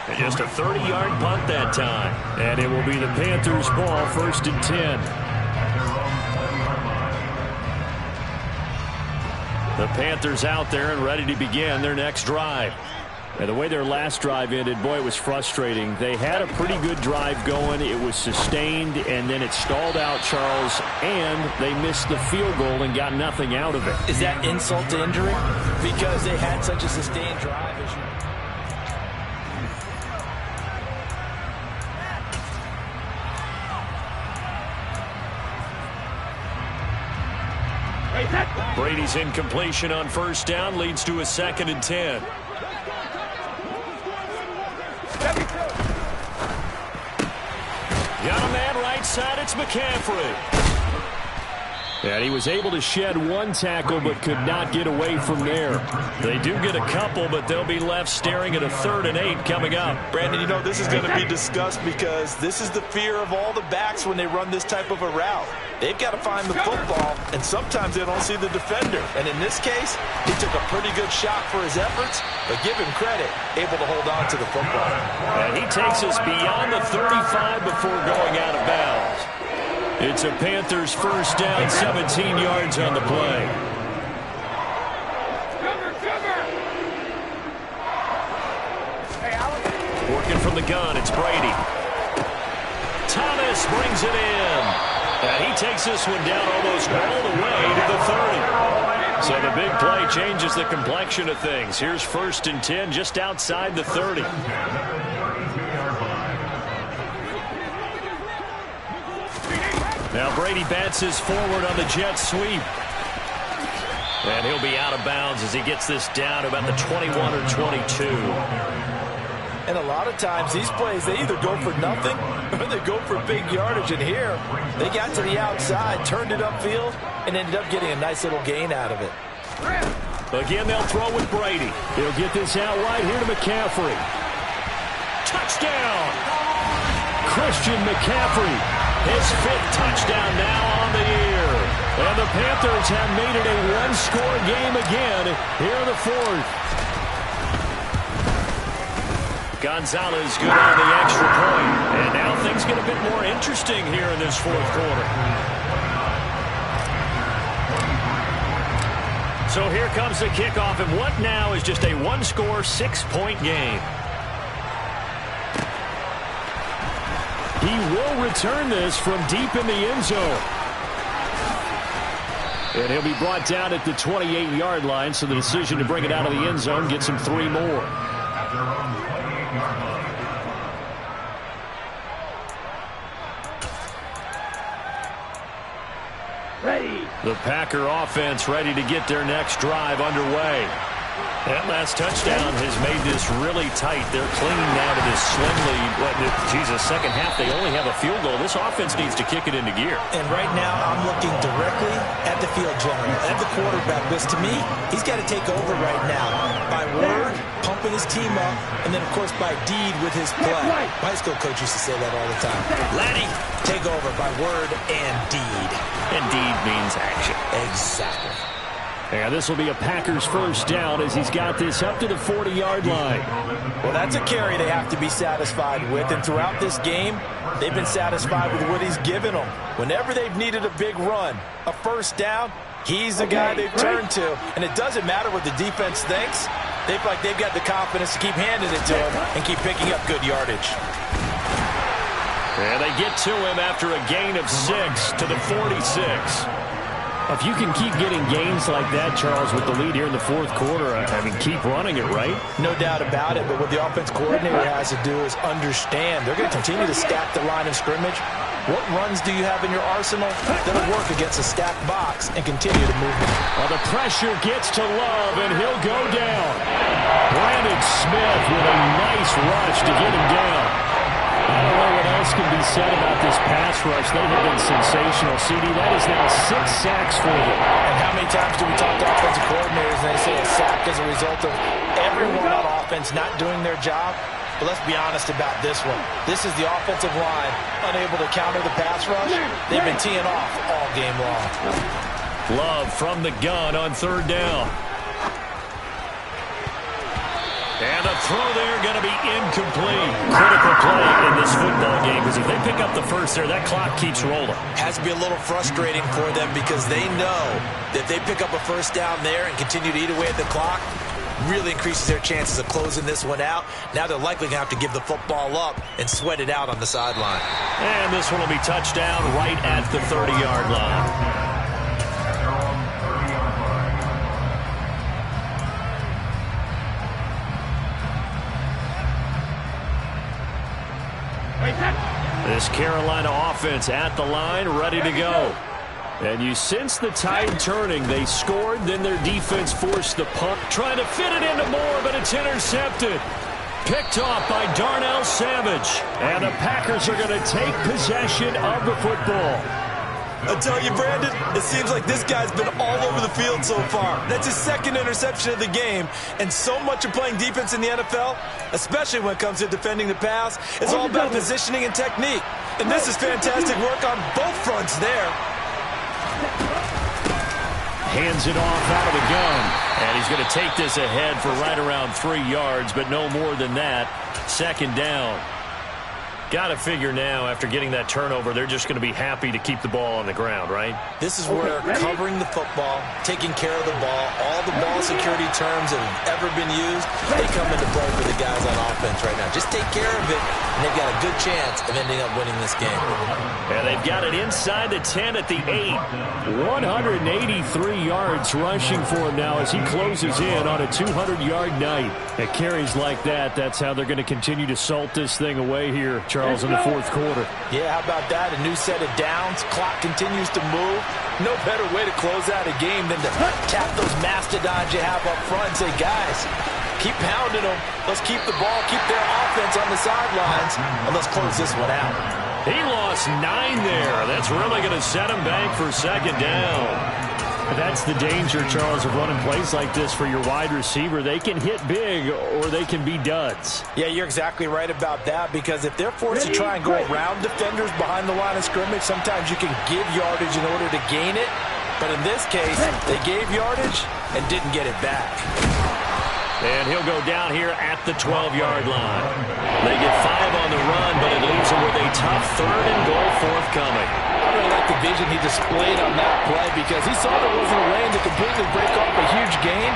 And just a 30-yard punt that time. And it will be the Panthers' ball, 1st and 10. The Panthers out there and ready to begin their next drive. And the way their last drive ended, boy, it was frustrating. They had a pretty good drive going. It was sustained, and then it stalled out, Charles, and they missed the field goal and got nothing out of it. Is that insult to injury? Because they had such a sustained drive. Brady's incompletion on first down leads to a 2nd and 10. Got a man right side. It's McCaffrey. And he was able to shed one tackle but could not get away from there. They do get a couple, but they'll be left staring at a 3rd and 8 coming up. Brandon, you know, this is going to be discussed because this is the fear of all the backs when they run this type of a route. They've got to find the football, and sometimes they don't see the defender. And in this case, he took a pretty good shot for his efforts, but give him credit, able to hold on to the football. And he takes us beyond the 35 before going out of bounds. It's a Panthers first down, 17 yards on the play. Working from the gun, it's Brady. Thomas brings it in. And he takes this one down almost all the way to the 30. So the big play changes the complexion of things. Here's 1st and 10 just outside the 30. Now Brady bats his forward on the jet sweep. And he'll be out of bounds as he gets this down to about the 21 or 22. And a lot of times these plays, they either go for nothing or they go for big yardage. And here, they got to the outside, turned it upfield, and ended up getting a nice little gain out of it. Again, they'll throw with Brady. He'll get this out right here to McCaffrey. Touchdown! Christian McCaffrey. His 5th touchdown now on the year. And the Panthers have made it a one-score game again here in the 4th. Gonzalez good on the extra point. And now things get a bit more interesting here in this 4th quarter. So here comes the kickoff, and what now is just a one-score, 6-point game. He will return this from deep in the end zone. And he'll be brought down at the 28-yard line, so the decision to bring it out of the end zone gets him 3 more. At their own 28-yard line. Ready. The Packer offense ready to get their next drive underway. That last touchdown has made this really tight. They're clinging now to this slim lead. Second half, they only have a field goal. This offense needs to kick it into gear. And right now, I'm looking directly at the field general, at the quarterback, because to me, he's got to take over right now. By word, pumping his team up, and then, of course, by deed with his play. My high school coach used to say that all the time. Laddie, take over by word and deed. And deed means action. Exactly. And this will be a Packers first down as he's got this up to the 40-yard line. Well, that's a carry they have to be satisfied with. And throughout this game, they've been satisfied with what he's given them. Whenever they've needed a big run, a first down, he's the guy they've turned to. And it doesn't matter what the defense thinks. They feel like they've got the confidence to keep handing it to him and keep picking up good yardage. And they get to him after a gain of 6 to the 46. If you can keep getting gains like that, Charles, with the lead here in the 4th quarter, I mean, keep running it, right? No doubt about it, but what the offense coordinator has to do is understand. They're going to continue to stack the line of scrimmage. What runs do you have in your arsenal that'll work against a stacked box and continue to move them? Well, the pressure gets to Love, and he'll go down. Brandon Smith with a nice rush to get him down. I don't know what else can be said about this pass rush. They have been sensational. CD, that is now 6 sacks for them. And how many times do we talk to offensive coordinators and they say a sack as a result of everyone on offense not doing their job? But let's be honest about this one. This is the offensive line unable to counter the pass rush. They've been teeing off all game long. Love from the gun on 3rd down. And the throw there going to be incomplete. Critical play in this football game because if they pick up the first there, that clock keeps rolling. Has to be a little frustrating for them because they know that if they pick up a first down there and continue to eat away at the clock, really increases their chances of closing this one out. Now they're likely going to have to give the football up and sweat it out on the sideline. And this one will be touchdown right at the 30-yard line. This Carolina offense at the line, ready to go. And you sense the tide turning. They scored, then their defense forced the punt, trying to fit it into Moore, but it's intercepted. Picked off by Darnell Savage. And the Packers are going to take possession of the football. I tell you, Brandon, it seems like this guy's been all over the field so far. That's his second interception of the game. And so much of playing defense in the NFL, especially when it comes to defending the pass, is all about positioning and technique. And this is fantastic work on both fronts there. Hands it off out of the gun. And he's going to take this ahead for right around 3 yards, but no more than that. Second down. Got to figure now, after getting that turnover, they're just going to be happy to keep the ball on the ground, right? This is where covering the football, taking care of the ball, all the ball security terms that have ever been used, they come into play for the guys on offense right now. Just take care of it, and they've got a good chance of ending up winning this game. And they've got it inside the 10 at the 8. 183 yards rushing for him now as he closes in on a 200-yard night. At carries like that, that's how they're going to continue to salt this thing away here, Charles, in the fourth quarter. Yeah, how about that? A new set of downs. Clock continues to move. No better way to close out a game than to tap those mastodons you have up front and say, guys, keep pounding them. Let's keep the ball, keep their offense on the sidelines, and let's close this one out. He lost 9 there. That's really going to set him back for second down. That's the danger, Charles, of running plays like this for your wide receiver. They can hit big or they can be duds. Yeah, you're exactly right about that, because if they're forced to try and go around defenders behind the line of scrimmage, sometimes you can give yardage in order to gain it. But in this case, they gave yardage and didn't get it back. And he'll go down here at the 12-yard line. They get 5 on the run, but it leaves them with a tough 3rd and goal forthcoming. I really like the vision he displayed on that play, because he saw there wasn't a lane to completely break off a huge gain.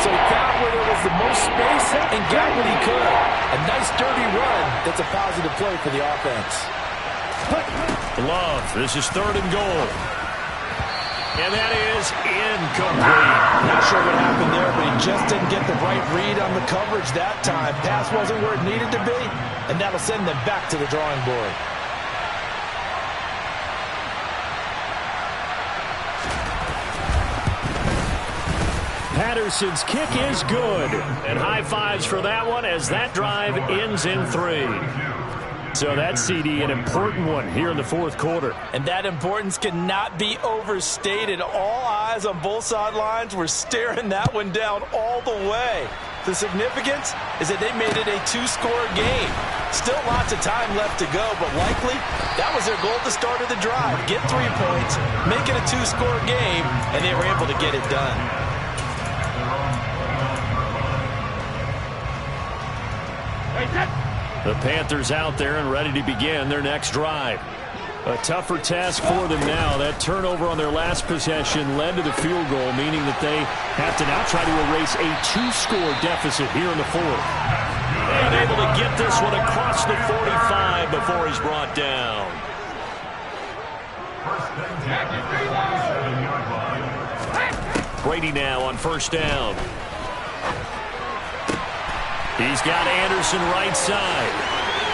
So he found where there was the most space and got what he could. A nice, dirty run that's a positive play for the offense. Love, this is 3rd and goal. And that is incomplete. Not sure what happened there, but he just didn't get the right read on the coverage that time. Pass wasn't where it needed to be, and that'll send them back to the drawing board. Patterson's kick is good. And high fives for that one as that drive ends in 3. So that's, CD, an important one here in the fourth quarter. And that importance cannot be overstated. All eyes on both sidelines were staring that one down all the way. The significance is that they made it a 2-score game. Still lots of time left to go, but likely that was their goal at the start of the drive. Get 3 points, make it a 2-score game, and they were able to get it done. The Panthers out there and ready to begin their next drive. A tougher task for them now. That turnover on their last possession led to the field goal, meaning that they have to now try to erase a 2-score deficit here in the fourth. And able to get this one across the 45 before he's brought down. Brady now on 1st down. He's got Anderson right side.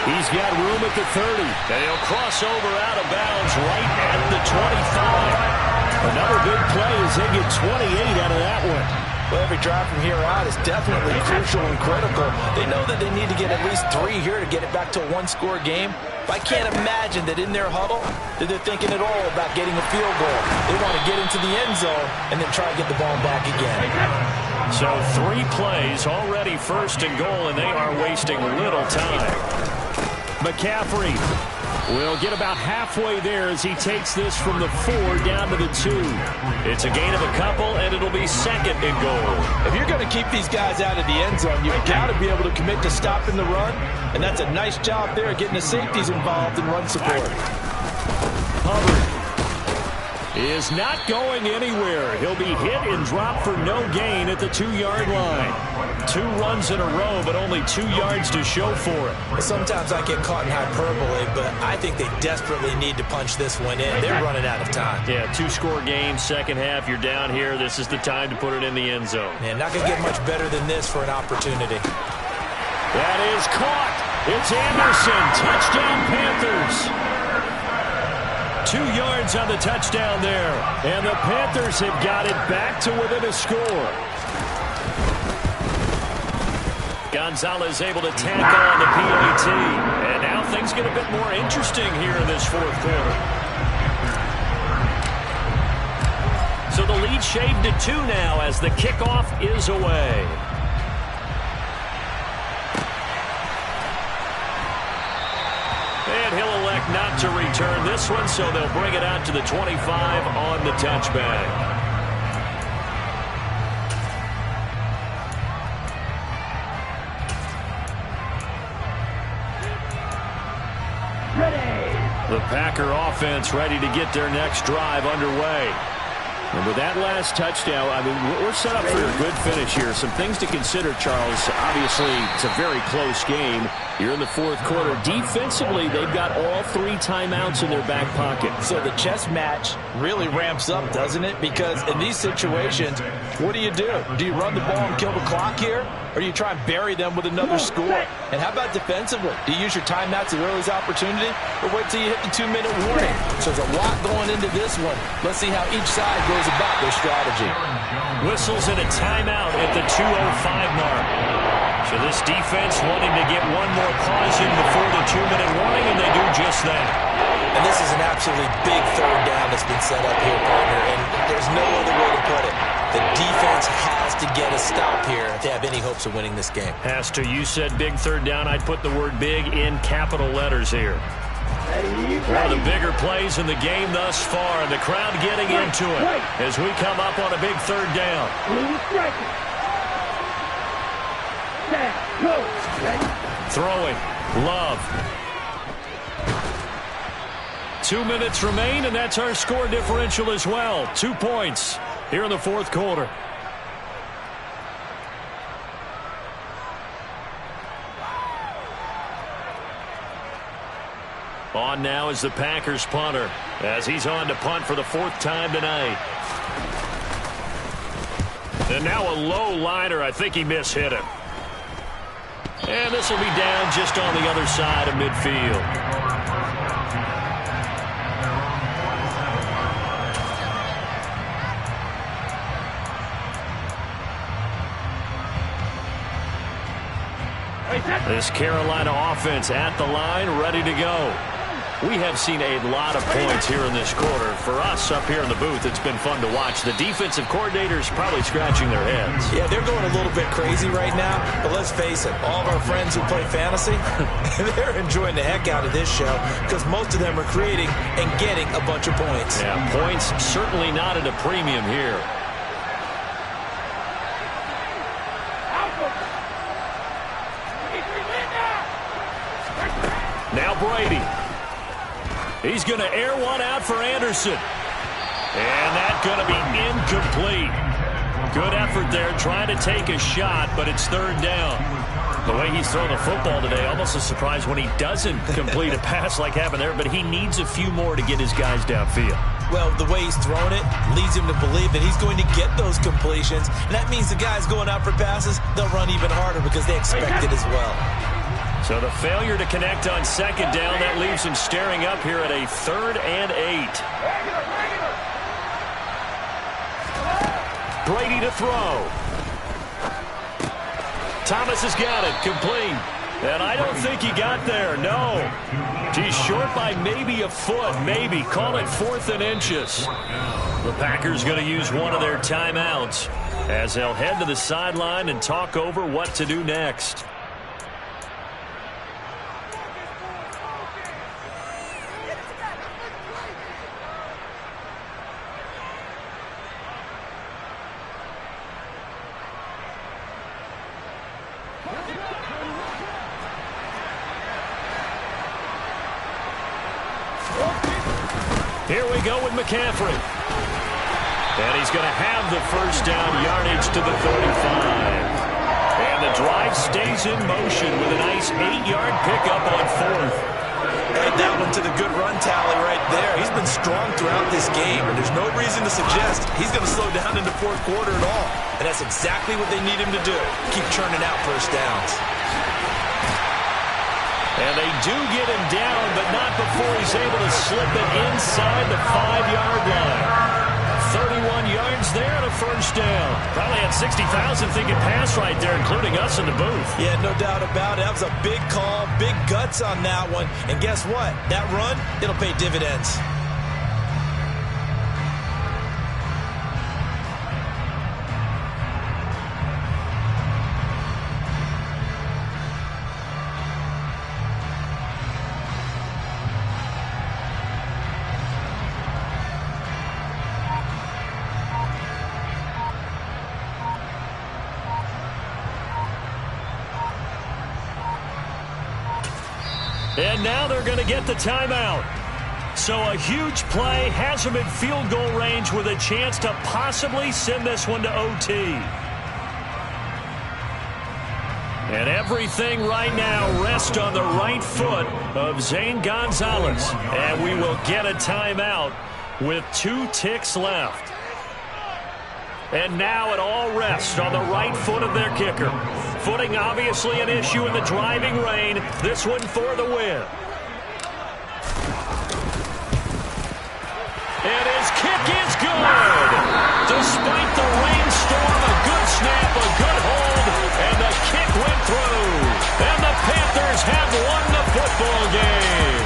He's got room at the 30. And he'll cross over out of bounds right at the 25. Another big play as they get 28 out of that one. Well, every drive from here out is definitely crucial and critical. They know that they need to get at least 3 here to get it back to a 1-score game. But I can't imagine that in their huddle that they're thinking at all about getting a field goal. They want to get into the end zone and then try to get the ball back again. So 3 plays, already 1st and goal, and they are wasting little time. McCaffrey will get about halfway there as he takes this from the 4 down to the 2. It's a gain of a couple, and it'll be 2nd and goal. If you're going to keep these guys out of the end zone, you've got to be able to commit to stopping the run, and that's a nice job there getting the safeties involved in run support. Hubbard is not going anywhere. He'll be hit and dropped for no gain at the 2-yard line. 2 runs in a row, but only 2 yards to show for it. Sometimes I get caught in hyperbole, but I think they desperately need to punch this one in. They're running out of time. Yeah, 2-score game, second half, you're down here. This is the time to put it in the end zone. Man, not going to get much better than this for an opportunity. That is caught. It's Anderson. Touchdown, Panthers. 2 yards on the touchdown there. And the Panthers have got it back to within a score. Gonzalez able to tack on the PAT. And now things get a bit more interesting here in this fourth quarter. So the lead shaved to 2 now as the kickoff is away. And he'll elect not to return this one, so they'll bring it out to the 25 on the touchback. The Packer offense ready to get their next drive underway. And with that last touchdown, I mean, we're set up for a good finish here. Some things to consider, Charles. Obviously, it's a very close game. You're in the fourth quarter. Defensively, they've got all 3 timeouts in their back pocket. So the chess match really ramps up, doesn't it? Because in these situations, what do? Do you run the ball and kill the clock here? Or do you try and bury them with another score? And how about defensively? Do you use your timeouts as early as opportunity? Or wait till you hit the 2-minute warning? So there's a lot going into this one. Let's see how each side goes about their strategy. Whistles in a timeout at the 2:05 mark. So this defense wanting to get one more pause in before the 2-minute warning, and they do just that. And this is an absolutely big third down that's been set up here, partner, and there's no other way to put it. The defense has to get a stop here if they have any hopes of winning this game. Has to. You said big third down. I'd put the word big in capital letters here. One of the bigger plays in the game thus far, and the crowd getting into it as we come up on a big third down. Throwing. Love. 2 minutes remain, and that's our score differential as well. 2 points here in the fourth quarter. On now is the Packers punter as he's on to punt for the 4th time tonight. And now a low liner. I think he mishit him. And this will be down just on the other side of midfield. This Carolina offense at the line, ready to go. We have seen a lot of points here in this quarter. For us up here in the booth, it's been fun to watch. The defensive coordinators probably scratching their heads. Yeah, they're going a little bit crazy right now, but let's face it, all of our friends who play fantasy, they're enjoying the heck out of this show because most of them are creating and getting a bunch of points. Yeah, points certainly not at a premium here. Now Brady. He's going to air one out for Anderson. And that's going to be incomplete. Good effort there trying to take a shot, but it's third down. The way he's thrown the football today, almost a surprise when he doesn't complete a pass like happened there, but he needs a few more to get his guys downfield. Well, the way he's thrown it leads him to believe that he's going to get those completions. And that means the guys going out for passes, they'll run even harder because they expect it as well. So the failure to connect on second down, that leaves him staring up here at a 3rd and 8. Brady to throw. Thomas has got it, complete. And I don't think he got there, no. He's short by maybe a foot, maybe. Call it 4th and inches. The Packers going to use one of their timeouts as they'll head to the sideline and talk over what to do next. Here we go with McCaffrey. And he's going to have the first down yardage to the 35. And the drive stays in motion with a nice 8-yard pickup on fourth. Add that one to the good run tally right there. He's been strong throughout this game, and there's no reason to suggest he's going to slow down in the fourth quarter at all. And that's exactly what they need him to do. Keep churning out first downs. And they do get him down, but not before he's able to slip it inside the 5-yard line. 31 yards there and a first down. Probably had 60,000 thinking pass right there, including us in the booth. Yeah, no doubt about it. That was a big call, big guts on that one. And guess what? That run, it'll pay dividends. And now they're going to get the timeout. So a huge play has them in field goal range with a chance to possibly send this one to OT. And everything right now rests on the right foot of Zane Gonzalez. And we will get a timeout with 2 ticks left. And now it all rests on the right foot of their kicker. Footing obviously an issue in the driving rain. This one for the win. And his kick is good. Despite the rainstorm, a good snap, a good hold, and the kick went through. And the Panthers have won the football game.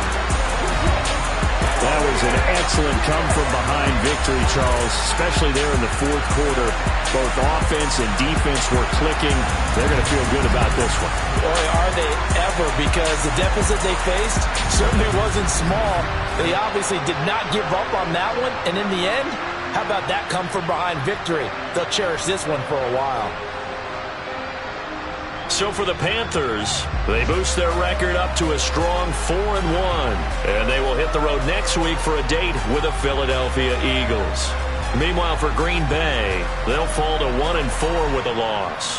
That was an excellent come-from-behind victory, Charles, especially there in the fourth quarter. Both offense and defense were clicking. They're going to feel good about this one. Boy, are they ever, because the deficit they faced certainly wasn't small. They obviously did not give up on that one, and in the end, how about that come-from-behind victory? They'll cherish this one for a while. So for the Panthers, they boost their record up to a strong 4-1. And they will hit the road next week for a date with the Philadelphia Eagles. Meanwhile, for Green Bay, they'll fall to 1-4 with a loss.